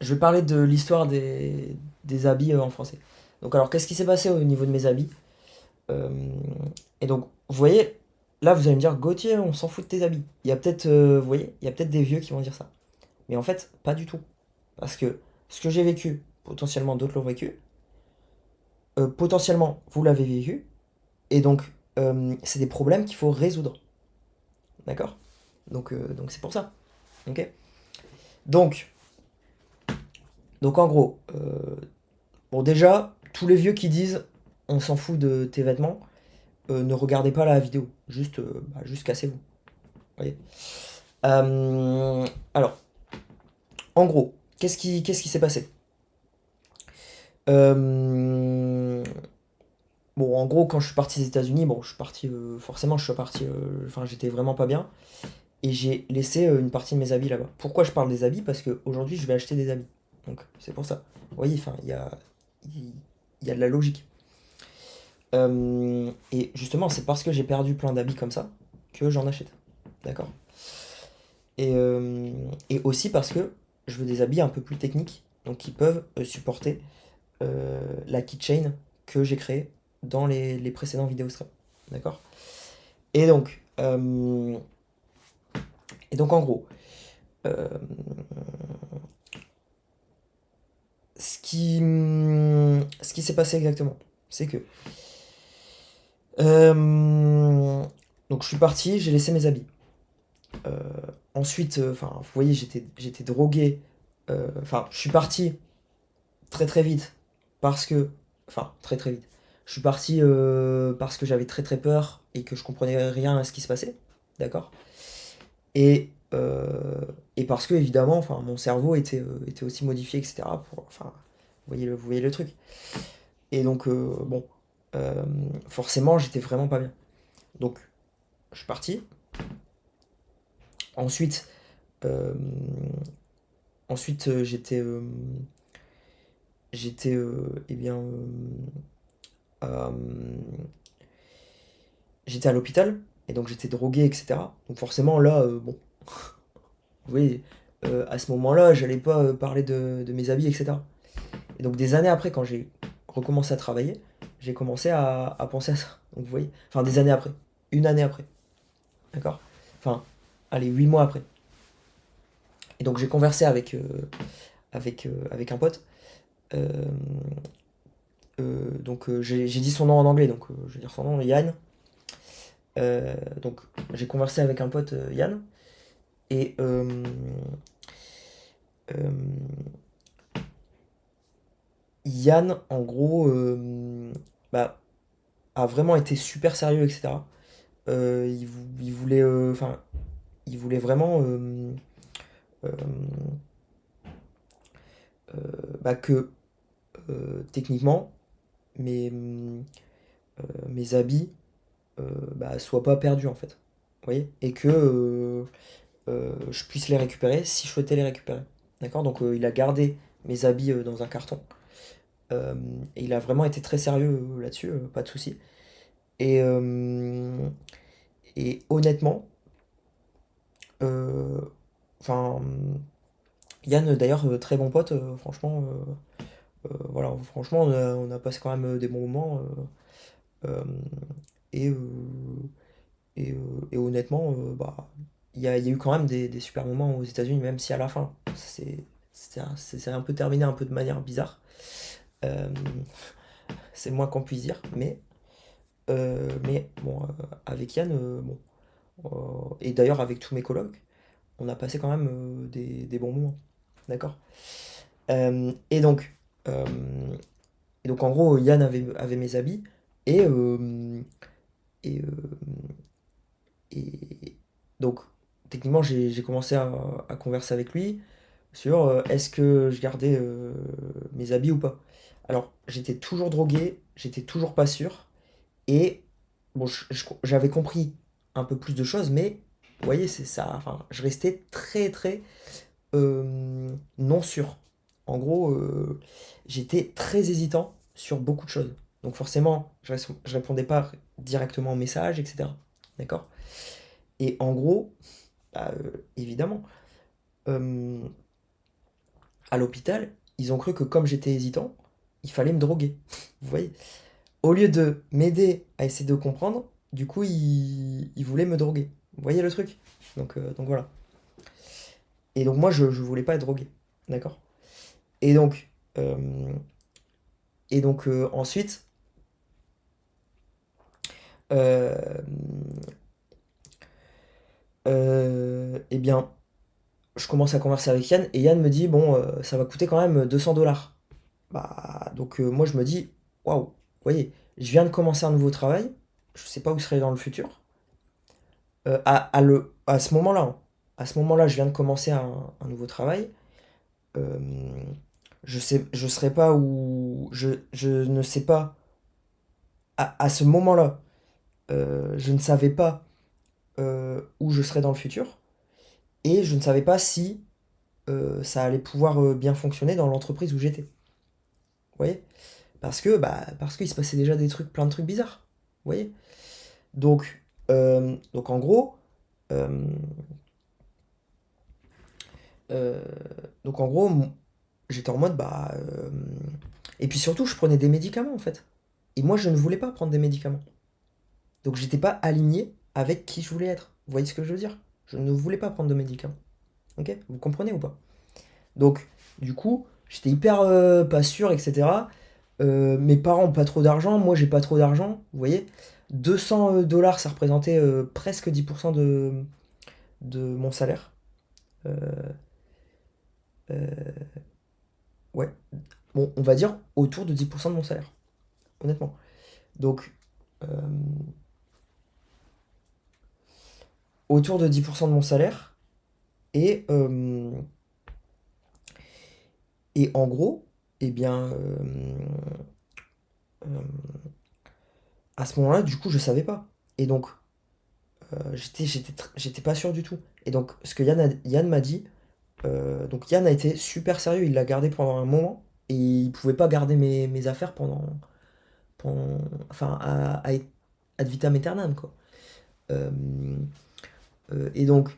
je vais parler de l'histoire des habits en français. Donc alors, qu'est-ce qui s'est passé au niveau de mes habits? Euh, et donc, vous voyez, là, vous allez me dire, Gauthier, on s'en fout de tes habits. Il y a peut-être, vous voyez, il y a peut-être des vieux qui vont dire ça. Mais en fait, pas du tout. Parce que ce que j'ai vécu, potentiellement d'autres l'ont vécu, potentiellement vous l'avez vécu, et donc c'est des problèmes qu'il faut résoudre. D'accord? Donc c'est pour ça. Ok? Donc, donc en gros, bon déjà, tous les vieux qui disent on s'en fout de tes vêtements, ne regardez pas la vidéo. Juste cassez-vous. Voyez. Alors, en gros, qu'est-ce qui s'est passé? Euh, Bon, en gros, quand je suis parti des États-Unis, bon, je suis parti, forcément, je suis parti, enfin, j'étais vraiment pas bien, et j'ai laissé une partie de mes habits là-bas. Pourquoi je parle des habits? Parce qu'aujourd'hui, je vais acheter des habits. Donc, c'est pour ça. Vous voyez, enfin, il y a de la logique. Et justement, c'est parce que j'ai perdu plein d'habits comme ça que j'en achète. D'accord? Et aussi parce que je veux des habits un peu plus techniques, donc qui peuvent supporter la keychain que j'ai créée dans les précédents vidéos stream. D'accord? Et donc, euh, et donc en gros, euh, ce qui s'est passé exactement, c'est que euh, donc je suis parti, j'ai laissé mes habits. Euh, Ensuite, enfin, vous voyez, j'étais drogué. Enfin, je suis parti très très vite parce que, enfin, très très vite. Je suis parti parce que j'avais très très peur et que je comprenais rien à ce qui se passait, d'accord? Et, et parce que évidemment, enfin, mon cerveau était aussi modifié, etc. Enfin, vous voyez le truc. Et donc, bon, euh, forcément, j'étais vraiment pas bien. Donc, je suis parti. Ensuite, euh, ensuite, j'étais, eh bien, à, j'étais à l'hôpital et donc j'étais drogué, etc. Donc forcément là, bon, vous voyez, à ce moment-là, j'allais pas parler de mes habits, etc. Et donc des années après, quand j'ai recommencé à travailler, j'ai commencé à penser à ça. Donc vous voyez, enfin des années après, une année après, d'accord? Enfin, allez, 8 mois après. Et donc j'ai conversé avec un pote. Euh, donc j'ai dit son nom en anglais, donc je vais dire son nom, Yann. Donc j'ai conversé avec un pote, Yann. Et euh, Yann, en gros, bah, a vraiment été super sérieux, etc. Il voulait, enfin, il voulait vraiment euh, euh, bah, que techniquement mes habits bah, soient pas perdus en fait. Vous voyez? Et que je puisse les récupérer si je souhaitais les récupérer. D'accord? Donc il a gardé mes habits dans un carton. Euh, et il a vraiment été très sérieux là-dessus, pas de souci. Et, euh, et honnêtement, euh, enfin, Yann, d'ailleurs, très bon pote, franchement, voilà, franchement, on a passé quand même des bons moments. Euh, et, et honnêtement, bah, il y a eu quand même des super moments aux États-Unis, même si à la fin, c'est un peu terminé un peu de manière bizarre. Euh, c'est le moins qu'on puisse dire, mais bon, avec Yann, bon, et d'ailleurs avec tous mes colocs, on a passé quand même des bons moments. D'accord? Et donc, euh, en gros, Yann avait mes habits, et, et, et donc, techniquement, j'ai commencé à converser avec lui sur est-ce que je gardais mes habits ou pas. Alors, j'étais toujours drogué, j'étais toujours pas sûr, et bon, j'avais compris un peu plus de choses, mais vous voyez, c'est ça, enfin, je restais très très non sûr. En gros, j'étais très hésitant sur beaucoup de choses. Donc forcément, je répondais pas directement aux messages, etc. D'accord? Et en gros, bah, évidemment, euh, à l'hôpital, ils ont cru que comme j'étais hésitant, il fallait me droguer. Vous voyez? Au lieu de m'aider à essayer de comprendre, du coup, ils voulaient me droguer. Vous voyez le truc? Donc voilà. Et donc moi, je voulais pas être drogué. D'accord? Et donc, euh, ensuite, euh, eh bien, je commence à converser avec Yann et Yann me dit, bon, ça va coûter quand même 200 $. Bah, donc moi je me dis, waouh, vous voyez, je viens de commencer un nouveau travail, je sais pas où je serai dans le futur. À ce moment-là, hein, à ce moment-là, je viens de commencer un nouveau travail. Euh, je serai pas où, je ne sais pas, à ce moment-là, je ne savais pas où je serais dans le futur et je ne savais pas si ça allait pouvoir bien fonctionner dans l'entreprise où j'étais. Vous voyez? Parce qu'il se passait déjà des trucs, plein de trucs bizarres. Vous voyez? Donc en gros, euh, euh, j'étais en mode, et puis surtout, je prenais des médicaments, en fait. Et moi, je ne voulais pas prendre des médicaments. Donc j'étais pas aligné avec qui je voulais être. Vous voyez ce que je veux dire? Je ne voulais pas prendre de médicaments. Ok? Vous comprenez ou pas? Donc, du coup, j'étais hyper pas sûr, etc. Mes parents ont pas trop d'argent, moi j'ai pas trop d'argent, vous voyez. 200 $, ça représentait presque 10% de mon salaire. Euh, euh, ouais, bon, on va dire autour de 10% de mon salaire, honnêtement. Donc, euh, autour de 10% de mon salaire. Et, euh, et en gros, eh bien, euh, à ce moment-là, du coup, je savais pas. Et donc, j'étais pas sûr du tout. Et donc, ce que Yann m'a dit, donc Yann a été super sérieux, il l'a gardé pendant un moment, et il pouvait pas garder mes affaires pendant enfin, ad vitam aeternam, quoi. Euh, et donc,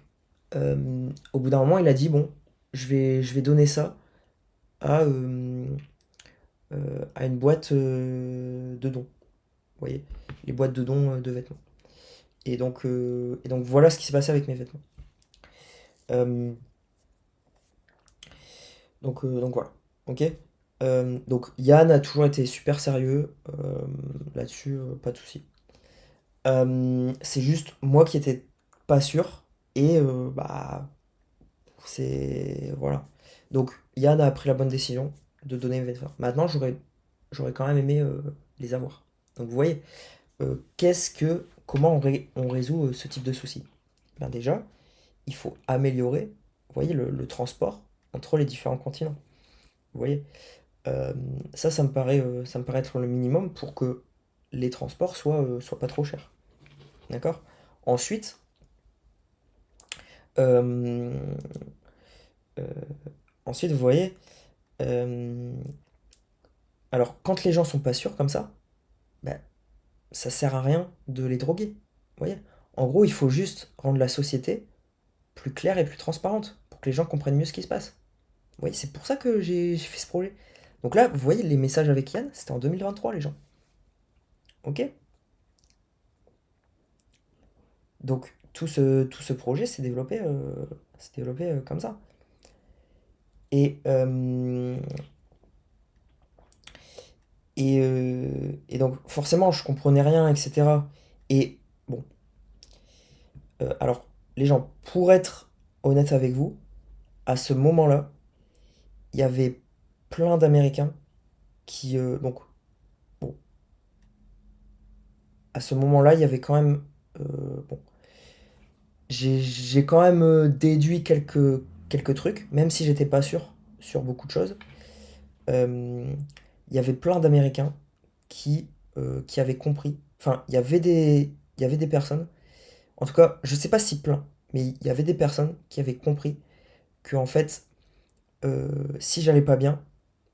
au bout d'un moment, il a dit, bon, je vais donner ça à, à une boîte de dons. Vous voyez, les boîtes de dons de vêtements. Et donc voilà ce qui s'est passé avec mes vêtements. Euh, donc voilà. Ok. Donc Yann a toujours été super sérieux là-dessus, pas de souci. C'est juste moi qui étais pas sûr et c'est voilà. Donc Yann a pris la bonne décision de donner mes vêtements. Maintenant j'aurais quand même aimé les avoir. Donc vous voyez, comment on résout ce type de souci? Ben déjà, il faut améliorer, vous voyez, le transport entre les différents continents. Vous voyez, Euh, ça me paraît être le minimum pour que les transports soient pas trop chers. D'accord? Ensuite, euh, euh, vous voyez, euh, alors quand les gens sont pas sûrs comme ça, ben, ça sert à rien de les droguer. Vous voyez? En gros, il faut juste rendre la société plus claire et plus transparente pour que les gens comprennent mieux ce qui se passe. Vous voyez, c'est pour ça que j'ai fait ce projet. Donc là, vous voyez, les messages avec Yann, c'était en 2023, les gens. Ok? Donc tout ce projet s'est développé comme ça. Et, euh, et donc forcément, je comprenais rien, etc. Et bon, alors les gens, pour être honnête avec vous, à ce moment-là, il y avait plein d'Américains donc, bon, à ce moment-là, il y avait quand même, bon, j'ai quand même déduit quelques trucs, même si j'étais pas sûr sur beaucoup de choses. Euh, il y avait plein d'Américains qui avaient compris. Enfin, il y avait des personnes, en tout cas, je sais pas si plein, mais il y avait des personnes qui avaient compris que, en fait, si j'allais pas bien,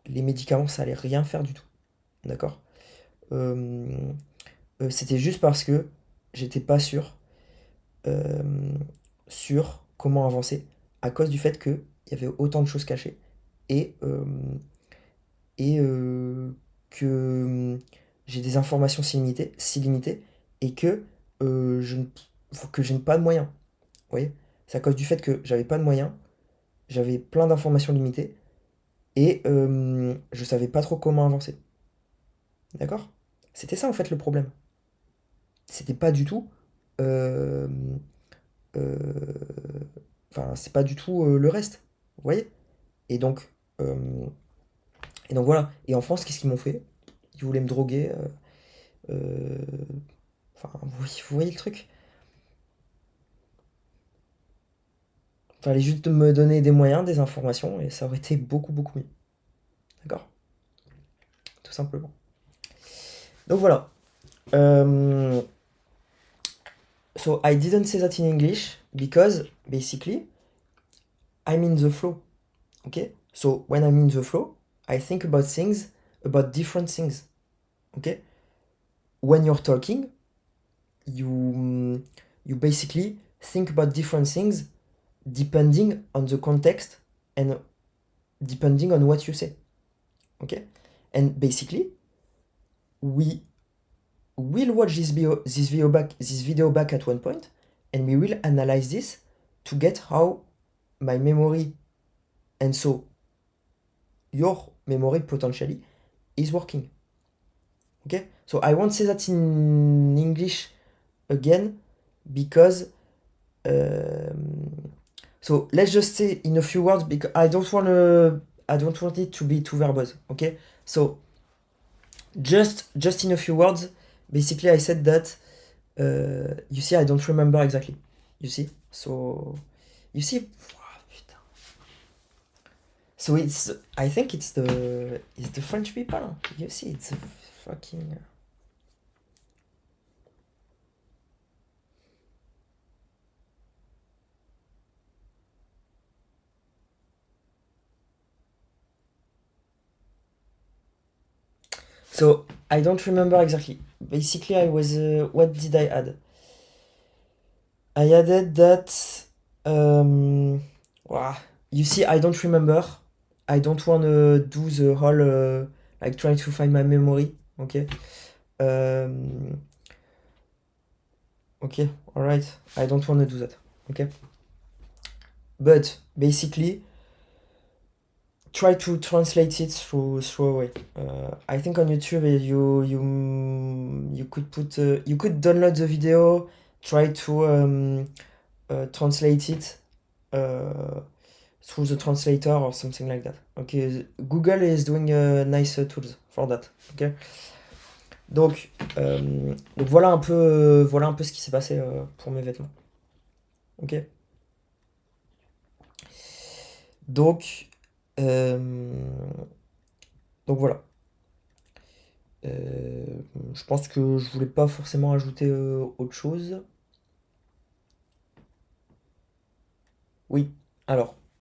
les médicaments, ça allait rien faire du tout. D'accord? Euh, C'était juste parce que j'étais pas sûr sur comment avancer à cause du fait qu'il y avait autant de choses cachées et, que j'ai des informations si limitées et que, je n'ai pas de moyens. Vous voyez? C'est à cause du fait que j'avais pas de moyens, j'avais plein d'informations limitées et je savais pas trop comment avancer. D'accord? C'était ça en fait le problème. C'était pas du tout. euh, euh, Enfin, c'est pas du tout le reste. Vous voyez? Et donc, euh, et donc voilà. Et en France, qu'est-ce qu'ils m'ont fait? Ils voulaient me droguer. Euh, Enfin, vous voyez le truc? Fallait juste me donner des moyens, des informations, et ça aurait été beaucoup, beaucoup mieux. D'accord? Tout simplement. Donc voilà. Um, so I didn't say that in English because basically I'm in the flow. Okay? So when I'm in the flow, I think about things, about different things. Okay? When you're talking, you basically think about different things depending on the context and depending on what you say. Okay? And basically, we will watch this video back at one point, and we will analyze this to get how my memory, and so your memory potentially, is working. Okay? So I won't say that in English again because so let's just say in a few words because I don't want it to be too verbose. Okay? So just in a few words, basically I said that you see, I don't remember exactly. You see? So, you see? Putain. So I think it's the French people. You see, it's a fucking. So I don't remember exactly. Basically, I was. What did I add? I added that. Wow. You see, I don't remember. I don't wanna do the whole like trying to find my memory. Okay. Okay. All right. I don't wanna do that. Okay. But basically, try to translate it through a way. I think on YouTube you could download the video, try to translate it through the translator or something like that. Okay, Google is doing nice tools for that. Okay. Donc voilà un peu ce qui s'est passé pour mes vêtements. Ok. Donc euh, donc voilà. Je pense que je voulais pas forcément ajouter autre chose. Oui, alors,